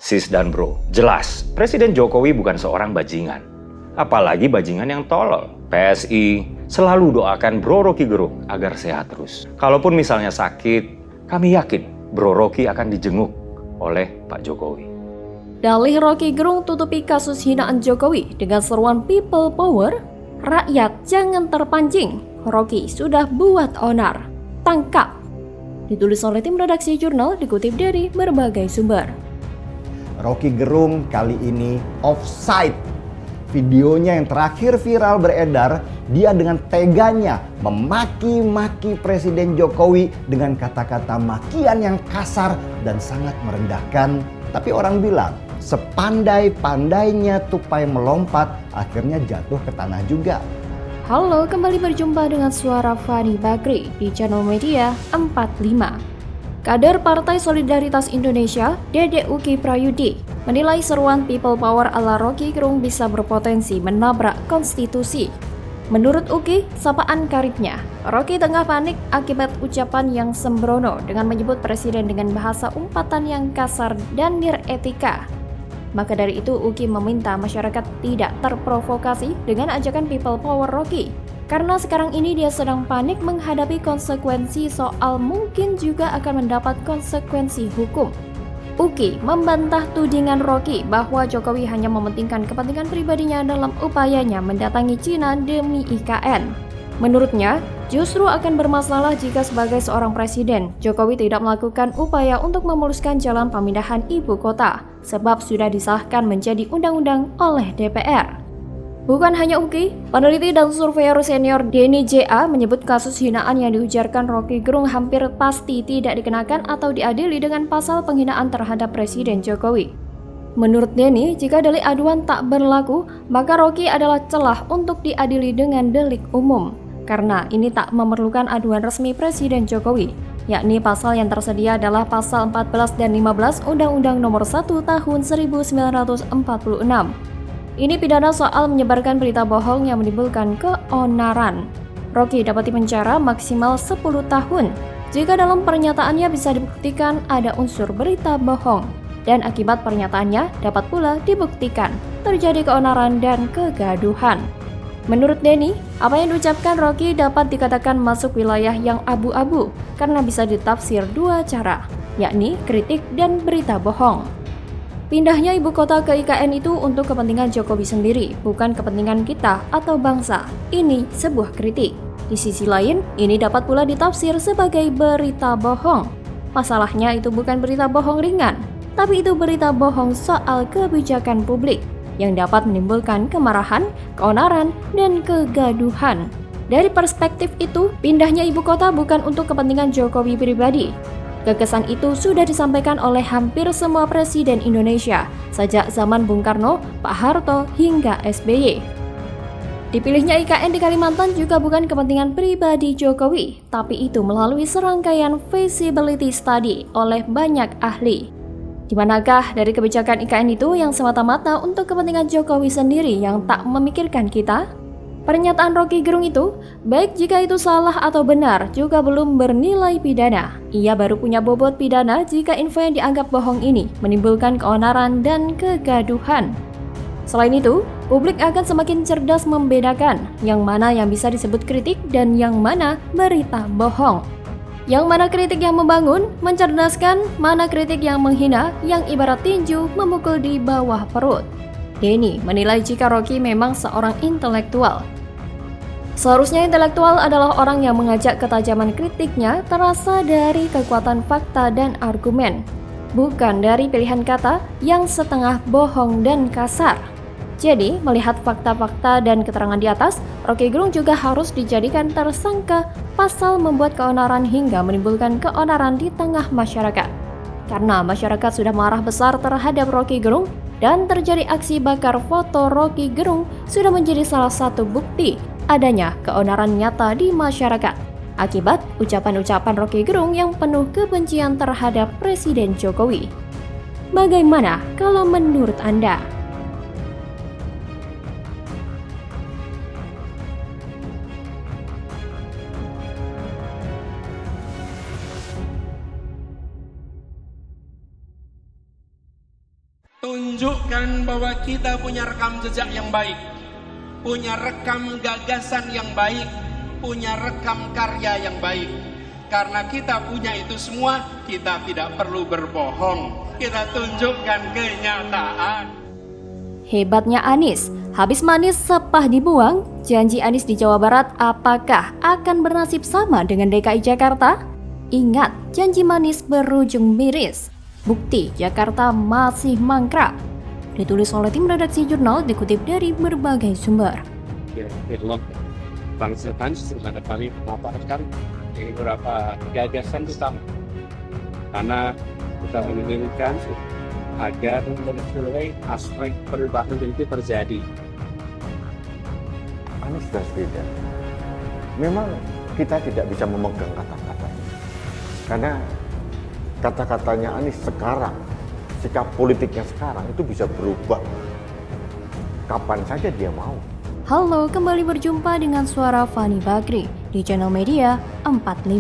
Sis dan bro, jelas Presiden Jokowi bukan seorang bajingan. Apalagi bajingan yang tolol. PSI selalu doakan Bro Rocky Gerung agar sehat terus. Kalaupun misalnya sakit, kami yakin Bro Rocky akan dijenguk oleh Pak Jokowi. Dalih Rocky Gerung tutupi kasus hinaan Jokowi dengan seruan People Power. Rakyat jangan terpancing, Rocky sudah buat onar. Tangkap. Ditulis oleh tim redaksi jurnal, dikutip dari berbagai sumber. Rocky Gerung kali ini offside. Videonya yang terakhir viral beredar, dia dengan teganya memaki-maki Presiden Jokowi dengan kata-kata makian yang kasar dan sangat merendahkan. Tapi orang bilang, sepandai-pandainya tupai melompat, akhirnya jatuh ke tanah juga. Halo, kembali berjumpa dengan suara Fani Bakri di channel media 45. Kader Partai Solidaritas Indonesia, Dede Uki Prayudi, menilai seruan People Power ala Rocky Gerung bisa berpotensi menabrak konstitusi. Menurut Uki, sapaan karibnya, Rocky tengah panik akibat ucapan yang sembrono dengan menyebut presiden dengan bahasa umpatan yang kasar dan niretika. Maka dari itu, Uki meminta masyarakat tidak terprovokasi dengan ajakan People Power Rocky. Karena sekarang ini dia sedang panik menghadapi konsekuensi soal mungkin juga akan mendapat konsekuensi hukum. Uki membantah tudingan Rocky bahwa Jokowi hanya mementingkan kepentingan pribadinya dalam upayanya mendatangi Cina demi IKN. Menurutnya, justru akan bermasalah jika sebagai seorang presiden, Jokowi tidak melakukan upaya untuk memuluskan jalan pemindahan ibu kota, sebab sudah disahkan menjadi undang-undang oleh DPR. Bukan hanya Uki, peneliti dan surveyor senior Denny J.A. menyebut kasus hinaan yang diujarkan Rocky Gerung hampir pasti tidak dikenakan atau diadili dengan pasal penghinaan terhadap Presiden Jokowi. Menurut Denny, jika delik aduan tak berlaku, maka Rocky adalah celah untuk diadili dengan delik umum. Karena ini tak memerlukan aduan resmi Presiden Jokowi, yakni pasal yang tersedia adalah pasal 14 dan 15 Undang-Undang Nomor 1 Tahun 1946. Ini pidana soal menyebarkan berita bohong yang menimbulkan keonaran. Rocky dapat dipenjara maksimal 10 tahun jika dalam pernyataannya bisa dibuktikan ada unsur berita bohong, dan akibat pernyataannya dapat pula dibuktikan terjadi keonaran dan kegaduhan. Menurut Denny, apa yang diucapkan Rocky dapat dikatakan masuk wilayah yang abu-abu karena bisa ditafsir dua cara, yakni kritik dan berita bohong. Pindahnya ibu kota ke IKN itu untuk kepentingan Jokowi sendiri, bukan kepentingan kita atau bangsa. Ini sebuah kritik. Di sisi lain, ini dapat pula ditafsir sebagai berita bohong. Masalahnya itu bukan berita bohong ringan, tapi itu berita bohong soal kebijakan publik yang dapat menimbulkan kemarahan, keonaran, dan kegaduhan. Dari perspektif itu, pindahnya ibu kota bukan untuk kepentingan Jokowi pribadi. Gagasan itu sudah disampaikan oleh hampir semua presiden Indonesia sejak zaman Bung Karno, Pak Harto, hingga SBY. Dipilihnya IKN di Kalimantan juga bukan kepentingan pribadi Jokowi, tapi itu melalui serangkaian feasibility study oleh banyak ahli. Di manakah dari kebijakan IKN itu yang semata-mata untuk kepentingan Jokowi sendiri yang tak memikirkan kita? Pernyataan Rocky Gerung itu, baik jika itu salah atau benar, juga belum bernilai pidana. Ia baru punya bobot pidana jika info yang dianggap bohong ini menimbulkan keonaran dan kegaduhan. Selain itu, publik akan semakin cerdas membedakan yang mana yang bisa disebut kritik dan yang mana berita bohong. Yang mana kritik yang membangun, mencerdaskan, mana kritik yang menghina, yang ibarat tinju memukul di bawah perut. Denny menilai jika Rocky memang seorang intelektual. Seharusnya intelektual adalah orang yang mengajak ketajaman kritiknya terasa dari kekuatan fakta dan argumen, bukan dari pilihan kata yang setengah bohong dan kasar. Jadi, melihat fakta-fakta dan keterangan di atas, Rocky Gerung juga harus dijadikan tersangka pasal membuat keonaran hingga menimbulkan keonaran di tengah masyarakat. Karena masyarakat sudah marah besar terhadap Rocky Gerung, dan terjadi aksi bakar foto Rocky Gerung sudah menjadi salah satu bukti adanya keonaran nyata di masyarakat akibat ucapan-ucapan Rocky Gerung yang penuh kebencian terhadap Presiden Jokowi. Bagaimana kalau menurut Anda? Tunjukkan bahwa kita punya rekam jejak yang baik, punya rekam gagasan yang baik, punya rekam karya yang baik. Karena kita punya itu semua, kita tidak perlu berbohong. Kita tunjukkan kenyataan. Hebatnya Anies, habis manis sepah dibuang, janji Anies di Jawa Barat apakah akan bernasib sama dengan DKI Jakarta? Ingat, janji manis berujung miris. Bukti Jakarta masih mangkrak. Ditulis oleh tim redaksi jurnal, dikutip dari berbagai sumber. Bangsa sudah kali memaparkan beberapa gagasan utama karena kita menginginkan agar mulai aspek perubahan itu terjadi. Anies Baswedan, memang kita tidak bisa memegang kata-katanya karena kata-katanya Anies sekarang, sikap politiknya sekarang itu bisa berubah kapan saja dia mau. Halo, kembali berjumpa dengan suara Fani Bakri di channel media 45.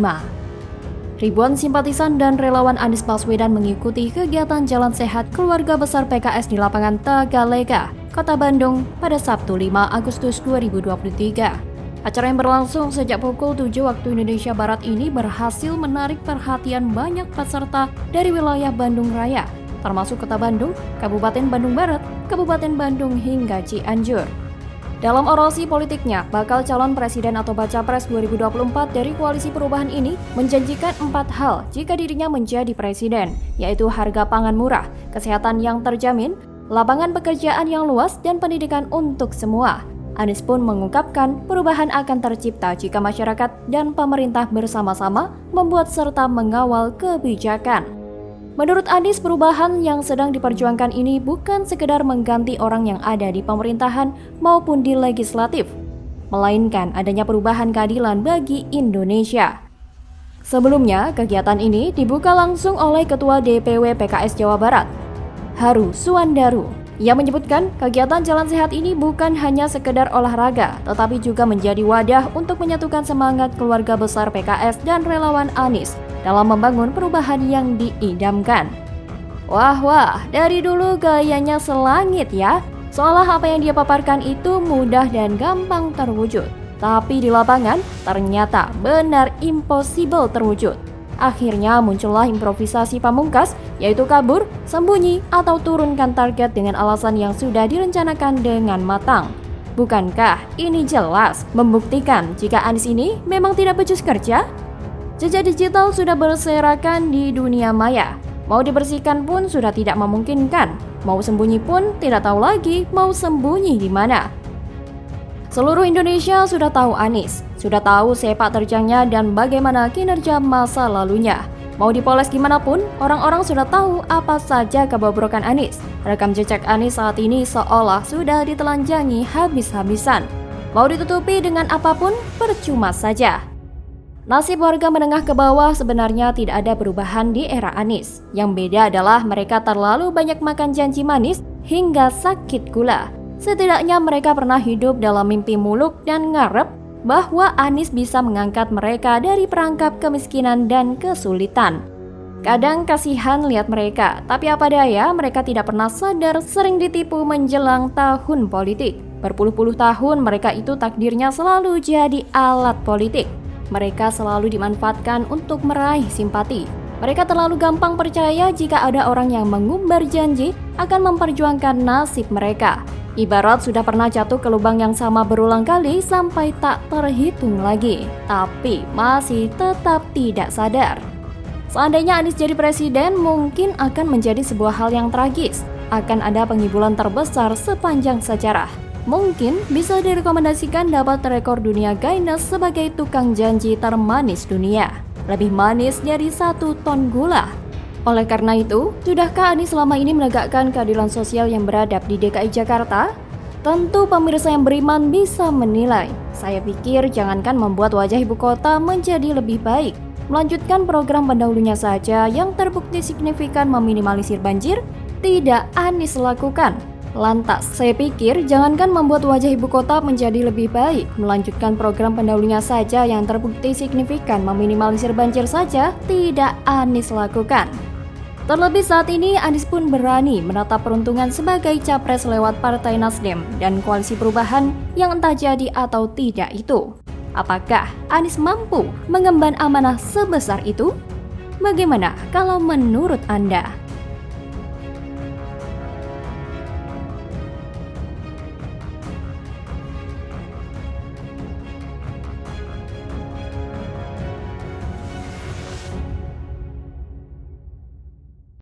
Ribuan simpatisan dan relawan Anies Baswedan mengikuti kegiatan Jalan Sehat Keluarga Besar PKS di lapangan Tagalega, Kota Bandung pada Sabtu 5 Agustus 2023. Acara yang berlangsung sejak pukul 7 waktu Indonesia Barat ini berhasil menarik perhatian banyak peserta dari wilayah Bandung Raya, termasuk Kota Bandung, Kabupaten Bandung Barat, Kabupaten Bandung hingga Cianjur. Dalam orasi politiknya, bakal calon presiden atau baca pres 2024 dari Koalisi Perubahan ini menjanjikan 4 hal jika dirinya menjadi presiden, yaitu harga pangan murah, kesehatan yang terjamin, lapangan pekerjaan yang luas, dan pendidikan untuk semua. Anies pun mengungkapkan perubahan akan tercipta jika masyarakat dan pemerintah bersama-sama membuat serta mengawal kebijakan. Menurut Anies, perubahan yang sedang diperjuangkan ini bukan sekedar mengganti orang yang ada di pemerintahan maupun di legislatif, melainkan adanya perubahan keadilan bagi Indonesia. Sebelumnya, kegiatan ini dibuka langsung oleh Ketua DPW PKS Jawa Barat, Haru Suwandaru. Ia menyebutkan kegiatan Jalan Sehat ini bukan hanya sekedar olahraga, tetapi juga menjadi wadah untuk menyatukan semangat keluarga besar PKS dan relawan Anies dalam membangun perubahan yang diidamkan. Wah, dari dulu gayanya selangit ya. Seolah apa yang dia paparkan itu mudah dan gampang terwujud. Tapi di lapangan ternyata benar impossible terwujud. Akhirnya muncullah improvisasi pamungkas, yaitu kabur, sembunyi, atau turunkan target dengan alasan yang sudah direncanakan dengan matang. Bukankah ini jelas membuktikan jika Anies ini memang tidak becus kerja? Jejak digital sudah berserakan di dunia maya. Mau dibersihkan pun sudah tidak memungkinkan. Mau sembunyi pun tidak tahu lagi mau sembunyi di mana. Seluruh Indonesia sudah tahu Anies, sudah tahu sepak terjangnya dan bagaimana kinerja masa lalunya. Mau dipoles gimana pun, orang-orang sudah tahu apa saja kebobrokan Anies. Rekam jejak Anies saat ini seolah sudah ditelanjangi habis-habisan. Mau ditutupi dengan apapun, percuma saja. Nasib warga menengah ke bawah sebenarnya tidak ada perubahan di era Anies. Yang beda adalah mereka terlalu banyak makan janji manis hingga sakit gula. Setidaknya mereka pernah hidup dalam mimpi muluk dan ngarep bahwa Anies bisa mengangkat mereka dari perangkap kemiskinan dan kesulitan. Kadang kasihan lihat mereka, tapi apa daya mereka tidak pernah sadar sering ditipu menjelang tahun politik. Berpuluh-puluh tahun mereka itu takdirnya selalu jadi alat politik. Mereka selalu dimanfaatkan untuk meraih simpati. Mereka terlalu gampang percaya jika ada orang yang mengumbar janji akan memperjuangkan nasib mereka. Ibarat sudah pernah jatuh ke lubang yang sama berulang kali sampai tak terhitung lagi, tapi masih tetap tidak sadar. Seandainya Anies jadi presiden, mungkin akan menjadi sebuah hal yang tragis. Akan ada pengibulan terbesar sepanjang sejarah. Mungkin bisa direkomendasikan dapat rekor dunia Guinness sebagai tukang janji termanis dunia. Lebih manis dari 1 ton gula. Oleh karena itu, sudahkah Anies selama ini menegakkan keadilan sosial yang beradab di DKI Jakarta? Tentu pemirsa yang beriman bisa menilai. Saya pikir jangankan membuat wajah ibu kota menjadi lebih baik, melanjutkan program pendahulunya saja yang terbukti signifikan meminimalisir banjir, tidak Anies lakukan. Lantas, saya pikir jangankan membuat wajah ibu kota menjadi lebih baik, melanjutkan program pendahulunya saja yang terbukti signifikan meminimalisir banjir saja, tidak Anies lakukan. Terlebih saat ini Anies pun berani menatap peruntungan sebagai capres lewat Partai Nasdem dan Koalisi Perubahan yang entah jadi atau tidak itu. Apakah Anies mampu mengemban amanah sebesar itu? Bagaimana kalau menurut Anda?